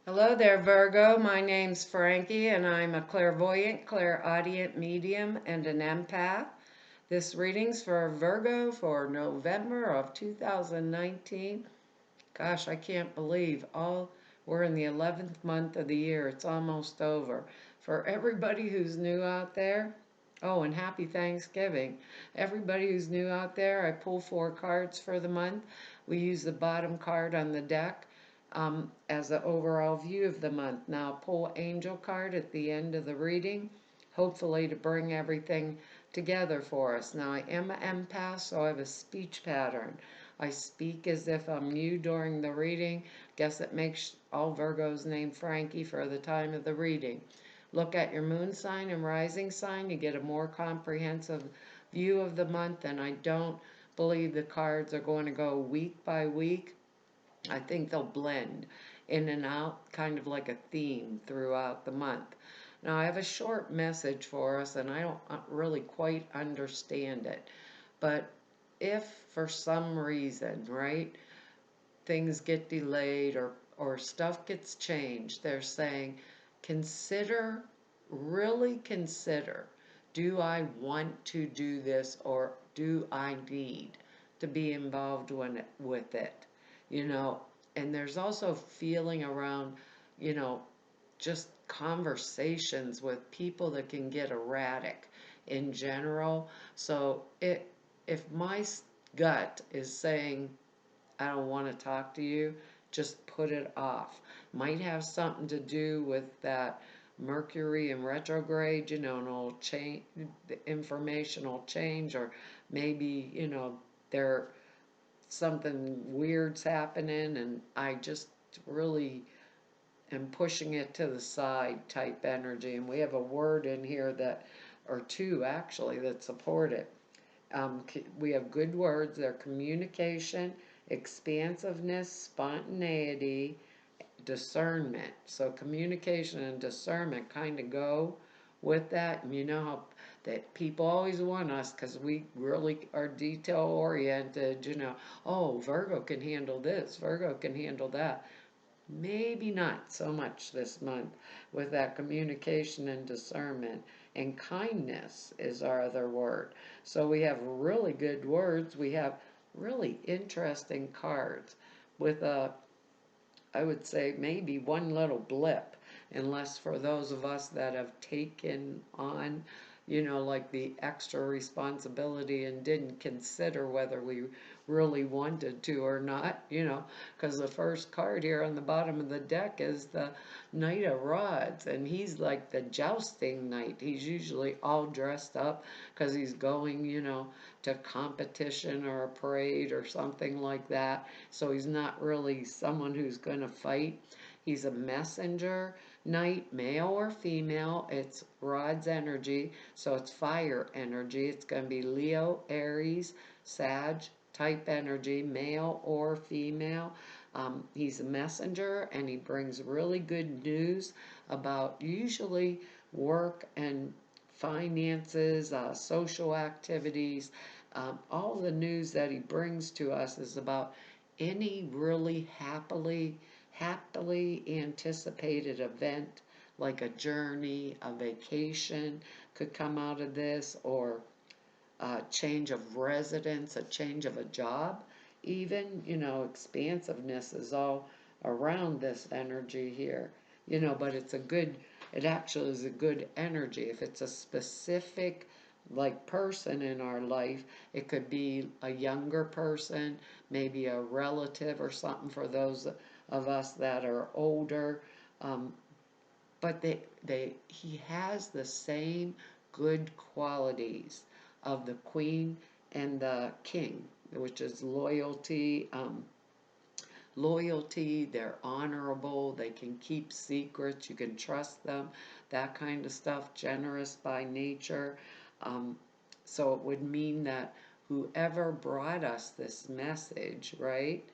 Hello there, Virgo. My name's Frankie, and I'm a clairvoyant, clairaudient medium, and an empath. This reading's for Virgo for November of 2019. Gosh, I can't believe we're in the 11th month of the year. It's almost over. For everybody who's new out there, oh, and happy Thanksgiving. Everybody who's new out there, I pull 4 cards for the month. We use the bottom card on the deck as an overall view of the month. Now, pull angel card at the end of the reading, hopefully to bring everything together for us. Now, I am an empath, so I have a speech pattern. I speak as if I'm you during the reading. Guess it makes all Virgos named Frankie for the time of the reading. Look at your moon sign and rising sign. You get a more comprehensive view of the month, and I don't believe the cards are going to go week by week. I think they'll blend in and out, kind of like a theme throughout the month. Now, I have a short message for us, and I don't really quite understand it. But if for some reason, right, things get delayed or stuff gets changed, they're saying, consider, really consider, do I want to do this or do I need to be involved with it? you know, and there's also feeling around, you know, just conversations with people that can get erratic in general. So if my gut is saying, I don't want to talk to you, just put it off. Might have something to do with that Mercury in retrograde, and it'll change, the information will change, or maybe, there something weird's happening and I just really am pushing it to the side type energy. And we have a word in here or two actually, that support it. We have good words. They're communication, expansiveness, spontaneity, discernment. So communication and discernment kind of go with that. And you know how that people always want us, because we really are detail oriented, oh, Virgo can handle this, Virgo can handle that. Maybe not so much this month with that communication and discernment. And kindness is our other word. So we have really good words. We have really interesting cards with I would say maybe one little blip, unless for those of us that have taken on, like the extra responsibility and didn't consider whether we really wanted to or not, because the first card here on the bottom of the deck is the Knight of Rods, and he's like the jousting knight. He's usually all dressed up because he's going, to competition or a parade or something like that. So he's not really someone who's going to fight. He's a messenger knight, male or female. It's Rod's energy, so it's fire energy. It's going to be Leo, Aries, Sag type energy, male or female. He's a messenger, and he brings really good news about usually work and finances, social activities. All the news that he brings to us is about any really happily anticipated event, like a journey, a vacation could come out of this, or a change of residence, a change of a job, even, expansiveness is all around this energy here, but it actually is a good energy. If it's a specific, like, person in our life, it could be a younger person, maybe a relative or something for those of us that are older. But he has the same good qualities of the Queen and the King, which is loyalty. They're honorable, they can keep secrets, you can trust them, that kind of stuff. Generous by nature. So it would mean that whoever brought us this message, right,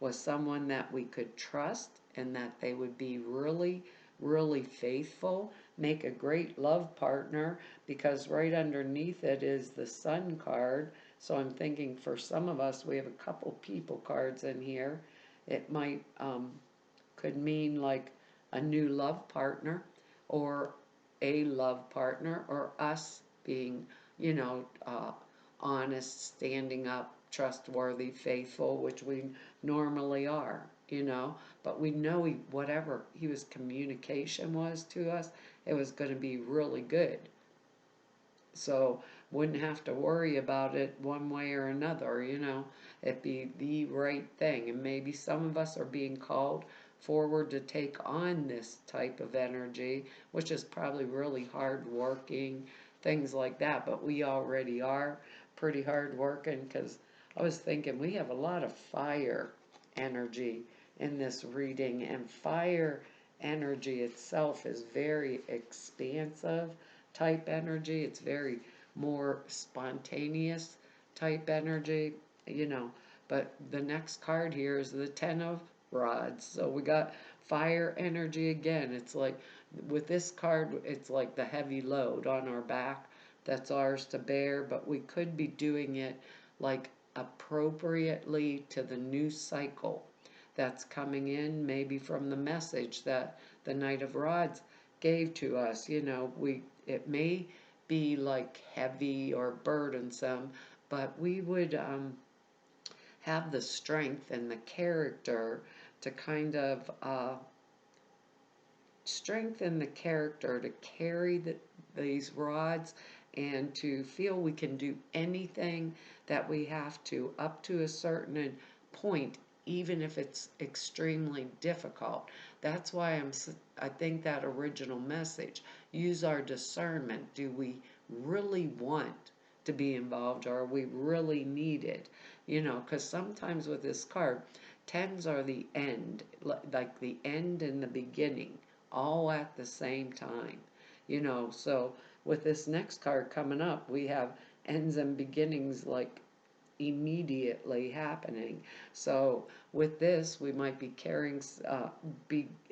was someone that we could trust, and that they would be really, really faithful, make a great love partner, because right underneath it is the Sun card. So I'm thinking for some of us, we have a couple people cards in here. It might, could mean like a new love partner, or a love partner, or us being, you know, honest, standing up, trustworthy, faithful, which we normally are, you know. But we know whatever he was communication was to us, it was going to be really good. So wouldn't have to worry about it one way or another, you know. It'd be the right thing. And maybe some of us are being called forward to take on this type of energy, which is probably really hard working, things like that. But we already are pretty hard working, because I was thinking we have a lot of fire energy in this reading, and fire energy itself is very expansive type energy. It's very more spontaneous type energy, you know. But the next card here is the Ten of Rods. So we got fire energy again. It's like with this card, it's like the heavy load on our back that's ours to bear, but we could be doing it like appropriately to the new cycle that's coming in, maybe from the message that the Knight of Rods gave to us. You know, it may be like heavy or burdensome, but we would have the strength and the character to kind of strengthen the character to carry these rods, and to feel we can do anything that we have to up to a certain point, even if it's extremely difficult. That's why I think that original message, use our discernment. Do we really want to be involved, or are we really needed? You know, because sometimes with this card, tens are the end, like the end and the beginning, all at the same time. You know, so with this next card coming up, we have ends and beginnings like immediately happening. So with this, we might be carrying,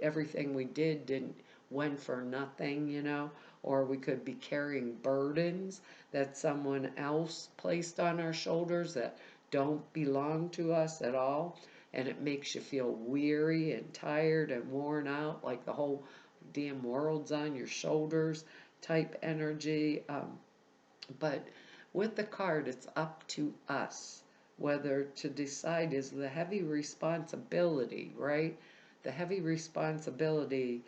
everything we didn't went for nothing, you know, or we could be carrying burdens that someone else placed on our shoulders that don't belong to us at all, and it makes you feel weary and tired and worn out, like the whole damn world's on your shoulders type energy. But with the card, it's up to us whether to decide, is the heavy responsibility, right? The heavy responsibility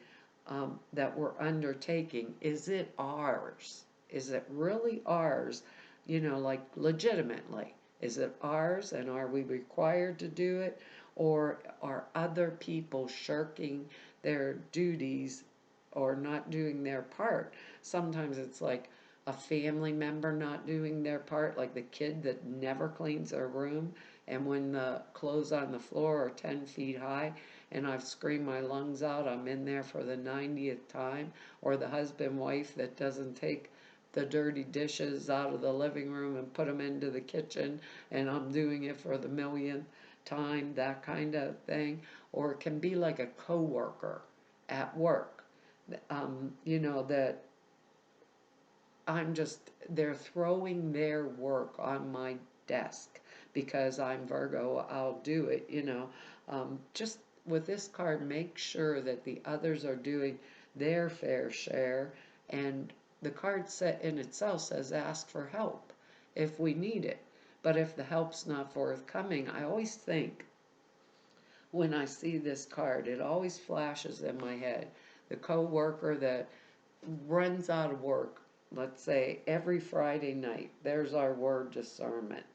that we're undertaking, is it ours? Is it really ours? You know, like legitimately. Is it ours, and are we required to do it? Or are other people shirking their duties or not doing their part? Sometimes it's like a family member not doing their part, like the kid that never cleans their room, and when the clothes on the floor are 10 feet high and I've screamed my lungs out, I'm in there for the 90th time. Or the husband wife that doesn't take the dirty dishes out of the living room and put them into the kitchen, and I'm doing it for the millionth time, that kind of thing. Or it can be like a coworker at work, you know, that they're throwing their work on my desk because I'm Virgo, I'll do it, you know. Just with this card, make sure that the others are doing their fair share. And the card set in itself says ask for help if we need it. But if the help's not forthcoming, I always think, when I see this card, it always flashes in my head the co-worker that runs out of work, let's say every Friday night. There's our word discernment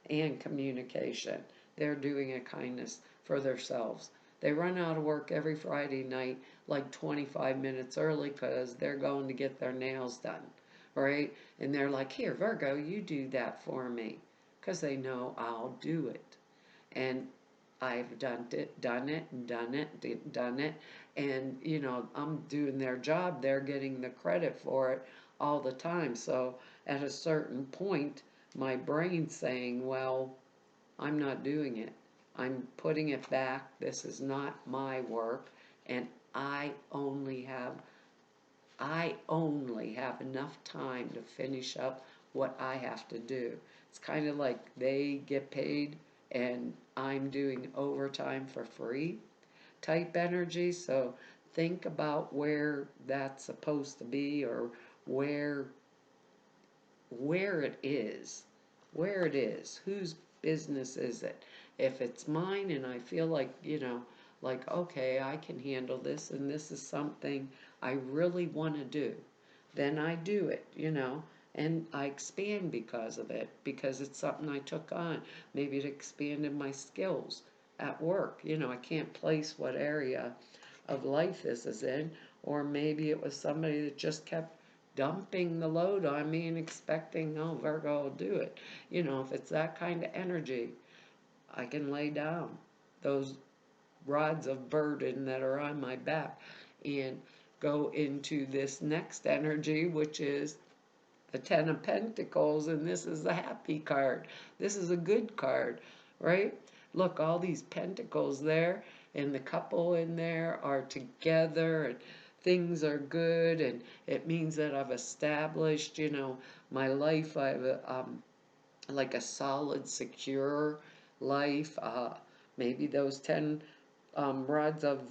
and communication. They're doing a kindness for themselves. They run out of work every Friday night like 25 minutes early because they're going to get their nails done, right? And they're like, here, Virgo, you do that for me, because they know I'll do it. And I've done it, and you know, I'm doing their job. They're getting the credit for it all the time. So at a certain point, my brain's saying, well, I'm not doing it. I'm putting it back. This is not my work, and I only have enough time to finish up what I have to do. It's kind of like they get paid and I'm doing overtime for free type energy. So think about where that's supposed to be, or where where it is, where it is, whose business is it? If it's mine and I feel like, like, okay, I can handle this and this is something I really want to do, then I do it, and I expand because of it, because it's something I took on. Maybe it expanded my skills at work. I can't place what area of life this is in, or maybe it was somebody that just kept dumping the load on me and expecting, oh, Virgo will do it. If it's that kind of energy, I can lay down those rods of burden that are on my back and go into this next energy, which is the Ten of Pentacles, and this is the happy card. This is a good card, right? Look, all these pentacles there, and the couple in there are together, and things are good, and it means that I've established, my life. I've like a solid, secure life. Maybe those rods of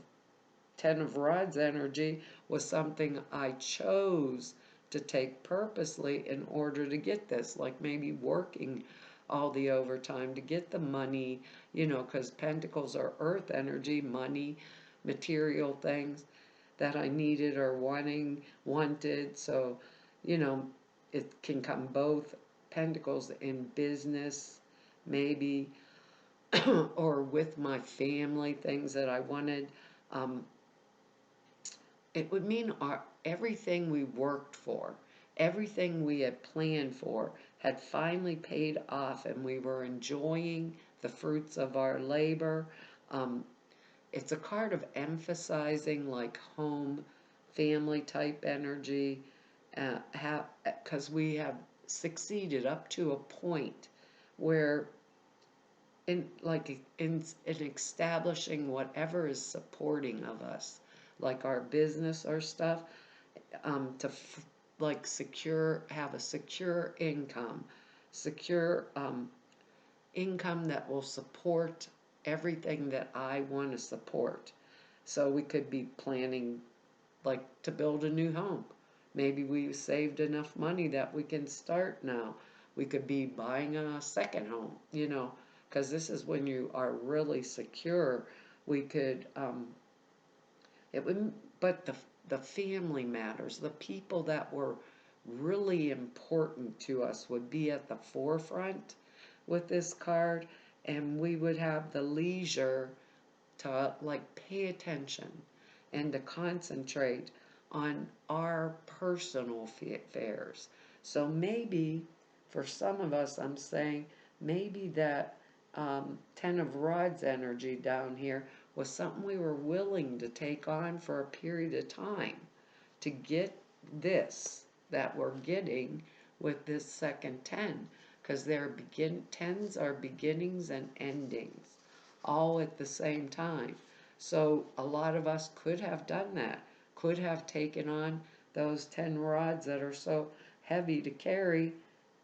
10 of Rods energy was something I chose to take purposely in order to get this, like maybe working all the overtime to get the money, because Pentacles are earth energy, money, material things that I needed or wanted. So, you know, it can come both Pentacles in business, maybe, or with my family, things that I wanted. Um, it would mean everything we worked for, everything we had planned for, had finally paid off, and we were enjoying the fruits of our labor. Um, it's a card of emphasizing like home, family type energy, because we have succeeded up to a point where in establishing whatever is supporting of us, like our business or stuff, like have a secure income that will support everything that I want to support. So we could be planning like to build a new home. Maybe we've saved enough money that we can start now. We could be buying a second home, because this is when you are really secure. We could, it would, but the family matters. The people that were really important to us would be at the forefront with this card, and we would have the leisure to like pay attention and to concentrate on our personal affairs. So maybe for some of us, I'm saying maybe that Ten of Rods energy down here was something we were willing to take on for a period of time to get this that we're getting with this second 10, because tens are beginnings and endings all at the same time. So a lot of us could have done that, could have taken on those 10 rods that are so heavy to carry,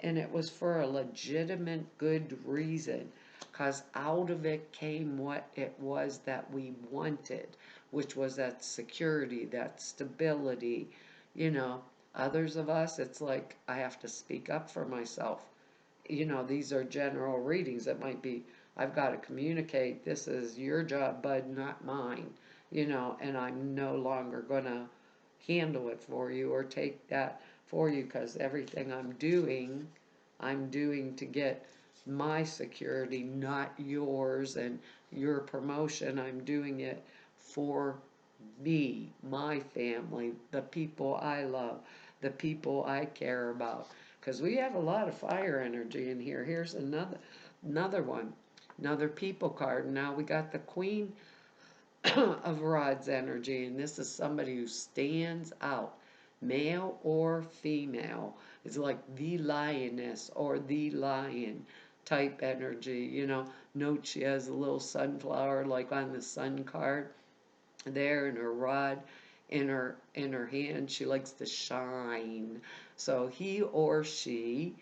and it was for a legitimate good reason, because out of it came what it was that we wanted, which was that security, that stability. Others of us, it's like I have to speak up for myself. These are general readings. It might be, I've got to communicate, this is your job, bud, not mine, and I'm no longer going to handle it for you or take that for you, because everything I'm doing to get my security, not yours, and your promotion. I'm doing it for me, my family, the people I love, the people I care about. Because we have a lot of fire energy in here. Here's another one, another people card. Now we got the Queen of Rods energy, and this is somebody who stands out, male or female. It's like the lioness or the lion type energy. Note she has a little sunflower like on the sun card there, and her rod in her hand. She likes to shine. So he or she,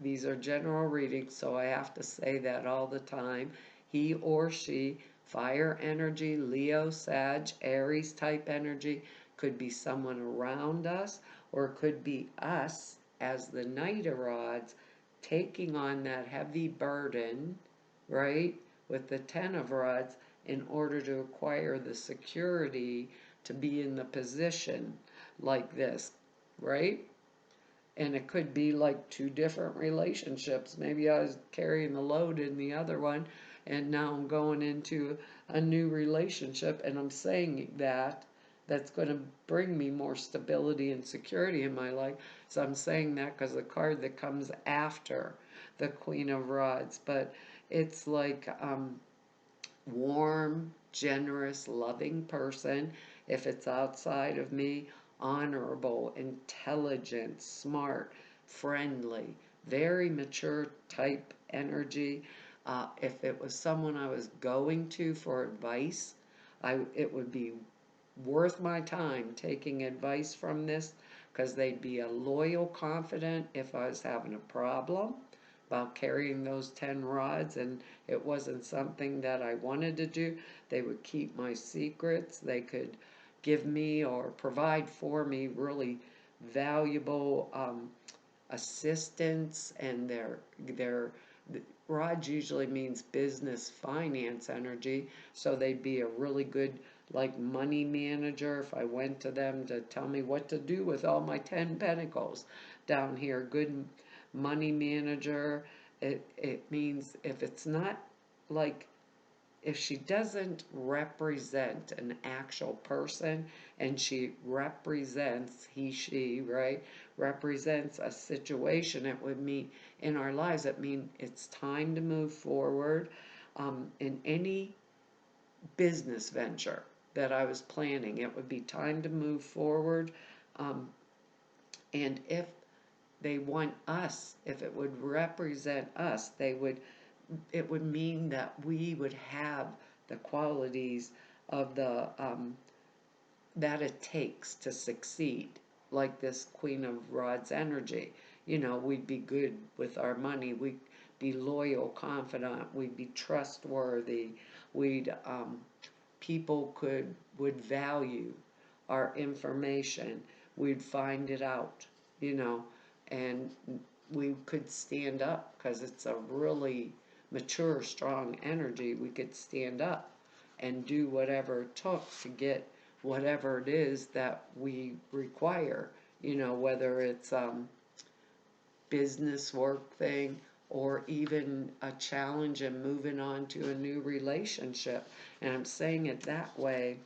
these are general readings, so I have to say that all the time. He or she fire energy, Leo, Sag, Aries type energy. Could be someone around us, or it could be us as the Knight of Rods taking on that heavy burden, right, with the Ten of Rods in order to acquire the security to be in the position like this, right? And it could be like two different relationships. Maybe I was carrying the load in the other one, and now I'm going into a new relationship, and I'm saying that that's going to bring me more stability and security in my life. So I'm saying that because the card that comes after the Queen of Rods, but it's like warm, generous, loving person. If it's outside of me, honorable, intelligent, smart, friendly, very mature type energy. If it was someone I was going to for advice, it would be worth my time taking advice from this, because they'd be a loyal confidant if I was having a problem about carrying those 10 rods and it wasn't something that I wanted to do. They would keep my secrets. They could give me or provide for me really valuable assistance, and their rods usually means business finance energy, so they'd be a really good like money manager if I went to them to tell me what to do with all my 10 pentacles down here. Good money manager. It means if it's not like, if she doesn't represent an actual person and she represents, she, right, represents a situation, it would mean in our lives, it means it's time to move forward in any business venture that I was planning. It would be time to move forward. And if they want us, if it would represent us, it would mean that we would have the qualities of the that it takes to succeed, like this Queen of Rods energy. We'd be good with our money, we'd be loyal, confident, we'd be trustworthy, we'd people would value our information, we'd find it out, and we could stand up because it's a really mature, strong energy. We could stand up and do whatever it took to get whatever it is that we require, whether it's business work thing or even a challenge and moving on to a new relationship. And I'm saying it that way,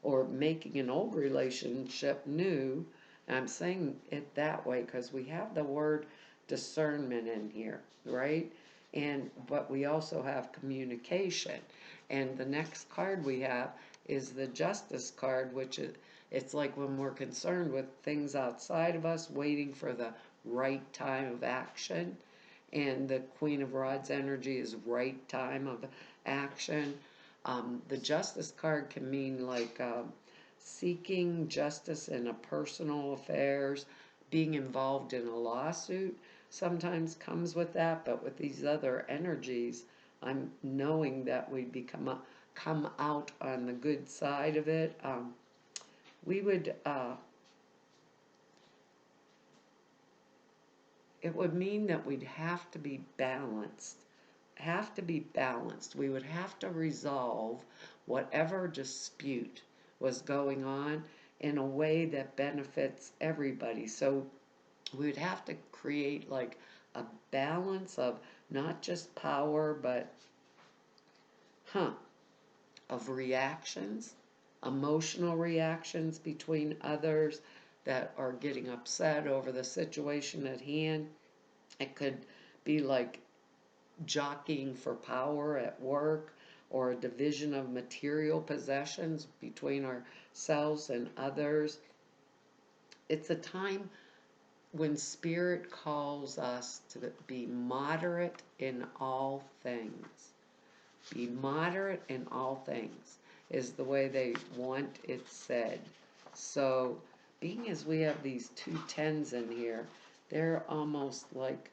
or making an old relationship new. And I'm saying it that way because we have the word discernment in here, right? But we also have communication. And the next card we have is the Justice card, which it's like when we're concerned with things outside of us, waiting for the right time of action. And the Queen of Rods energy is right time of action. The Justice card can mean like seeking justice in a personal affairs, being involved in a lawsuit sometimes comes with that, but with these other energies, I'm knowing that we come out on the good side of it. We would it would mean that we'd have to be balanced. We would have to resolve whatever dispute was going on in a way that benefits everybody. So we would have to create like a balance of not just power, but of reactions, emotional reactions between others that are getting upset over the situation at hand. It could be like jockeying for power at work, or a division of material possessions between ourselves and others. It's a time when Spirit calls us to be moderate in all things. Be moderate in all things is the way they want it said. So, being as we have these 2 tens in here, they're almost like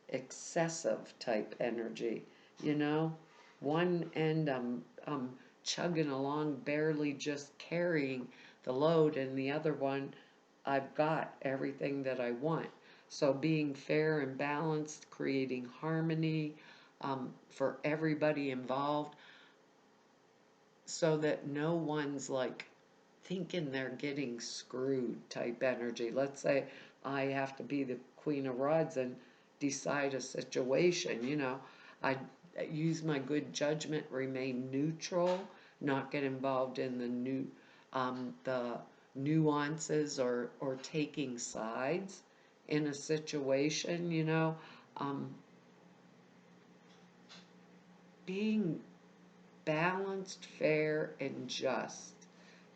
excessive type energy, One end I'm chugging along, barely just carrying the load, and the other one, I've got everything that I want. So being fair and balanced, creating harmony for everybody involved, so that no one's like thinking they're getting screwed type energy. Let's say I have to be the Queen of Rods and decide a situation, I use my good judgment, remain neutral, not get involved in the nuances or taking sides in a situation, being balanced, fair, and just,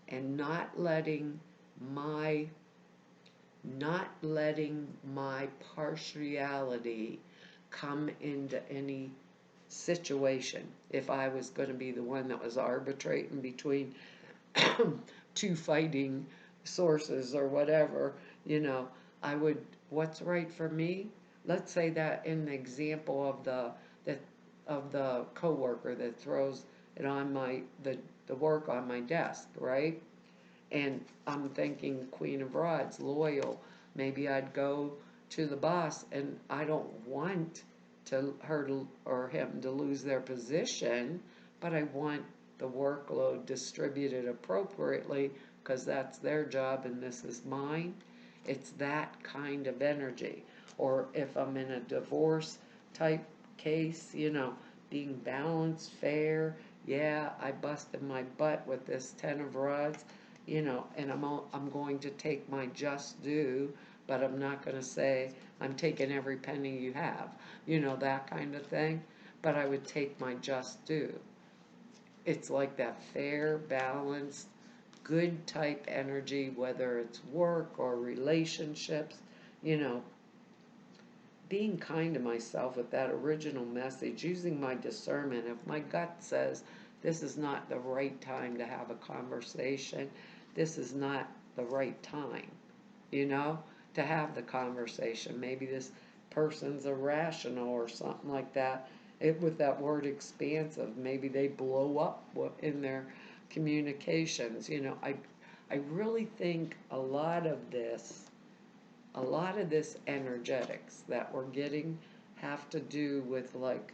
and my not letting my partiality come into any situation. If I was going to be the one that was arbitrating between two fighting sources or whatever, I would, what's right for me? Let's say that in the example of the coworker that throws it on the work on my desk, right? And I'm thinking Queen of Rods, loyal. Maybe I'd go to the boss, and I don't want her or him to lose their position, but I want the workload distributed appropriately because that's their job and this is mine. It's that kind of energy. Or if I'm in a divorce type case, being balanced, fair. Yeah, I busted my butt with this 10 of rods, and I'm going to take my just due, but I'm not going to say I'm taking every penny you have, that kind of thing. But I would take my just due. It's like that fair, balanced, good type energy, whether it's work or relationships, you know, being kind to myself with that original message, using my discernment. If my gut says this is not the right time to have a conversation, this is not the right time, you know, to have the conversation. Maybe this person's irrational or something like that. With that word expansive, maybe they blow up in their communications. I really think a lot of this energetics that we're getting have to do with like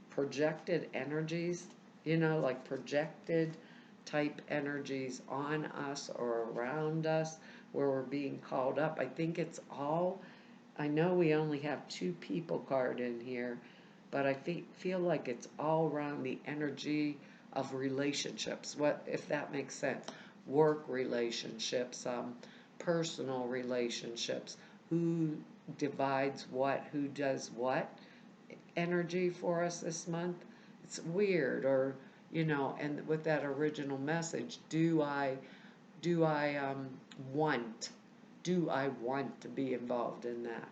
projected energies, like projected type energies on us or around us where we're being called up. I think it's all, I know we only have two people card in here, but I feel like it's all around the energy of relationships. What, if that makes sense? Work relationships, personal relationships, who divides what, who does what energy for us this month. It's weird, or and with that original message, do I want do I want to be involved in that?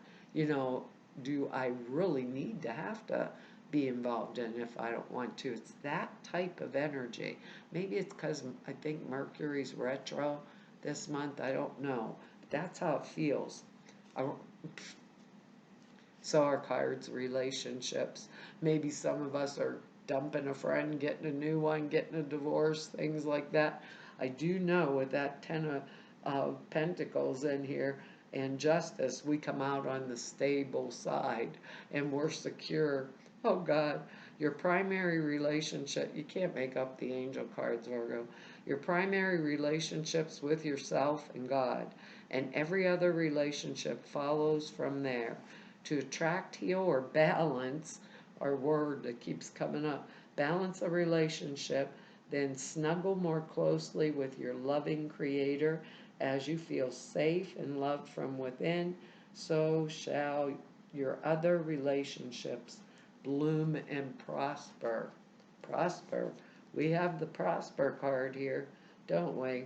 Do I really need to have to be involved in if I don't want to? It's that type of energy. Maybe it's because I think Mercury's retro this month. I don't know. But that's how it feels. I, so are cards, relationships. Maybe some of us are dumping a friend, getting a new one, getting a divorce, things like that. I do know with that 10 of Pentacles in here and Justice, we come out on the stable side and we're secure. Oh God, your primary relationship, you can't make up the angel cards, Virgo. Your primary relationships with yourself and God, and every other relationship follows from there. To attract, heal, or balance, our word that keeps coming up, balance a relationship, then snuggle more closely with your loving Creator as you feel safe and loved from within, so shall your other relationships bloom and prosper. Prosper. We have the prosper card here, don't we?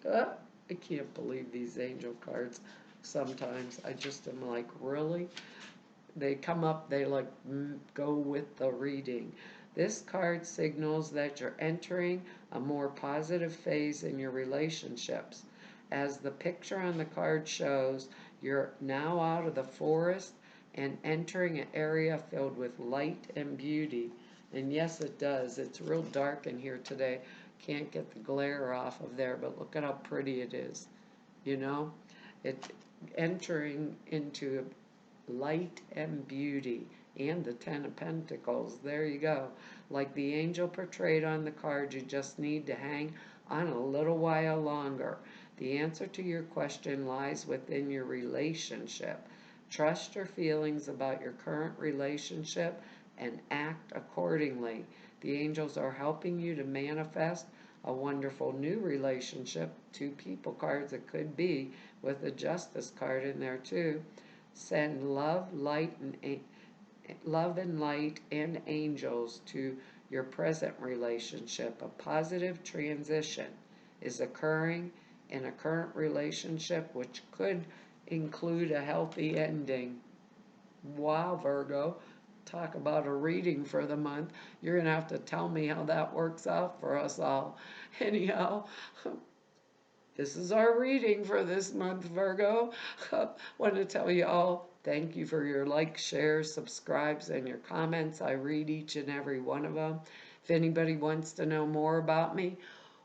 I can't believe these angel cards. Sometimes I just am like, really? They come up, they like go with the reading. This card signals that you're entering a more positive phase in your relationships. As the picture on the card shows, you're now out of the forest and entering an area filled with light and beauty. And yes, it does. It's real dark in here today. Can't get the glare off of there, but look at how pretty it is. You know, it entering into light and beauty, and the Ten of Pentacles. There you go. Like the angel portrayed on the card, you just need to hang on a little while longer. The answer to your question lies within your relationship. Trust your feelings about your current relationship and act accordingly. The angels are helping you to manifest a wonderful new relationship. Two people cards, it could be, with a justice card in there too. Send love and light and angels to your present relationship. A positive transition is occurring in a current relationship, which could include a healthy ending. Wow, Virgo. Talk about a reading for the month. You're going to have to tell me how that works out for us all. Anyhow, this is our reading for this month, Virgo. Want to tell you all thank you for your likes, shares, subscribes, and your comments. I read each and every one of them. If anybody wants to know more about me,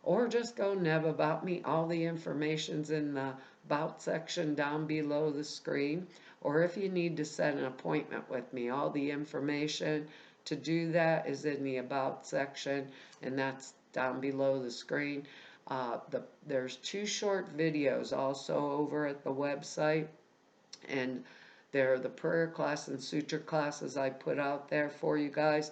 or just go neb about me, all the information's in the about section down below the screen. Or if you need to set an appointment with me, all the information to do that is in the about section, and that's down below the screen. There's 2 short videos also over at the website, and they're the prayer class and suture classes I put out there for you guys.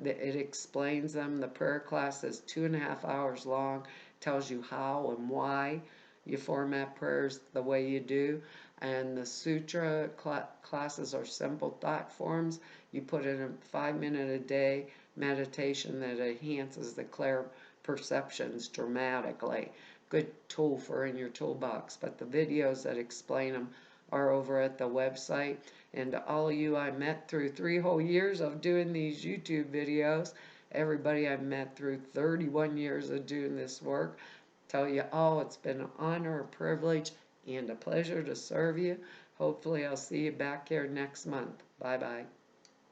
It explains them. The prayer class is 2.5 hours long, tells you how and why you format prayers the way you do. And the sutra classes are simple thought forms. You put in a 5-minute a day meditation that enhances the clear perceptions dramatically. Good tool for in your toolbox. But the videos that explain them are over at the website. And to all of you I met through 3 whole years of doing these YouTube videos, everybody I've met through 31 years of doing this work, tell you all it's been an honor, a privilege, and a pleasure to serve you. Hopefully I'll see you back here next month. Bye-bye.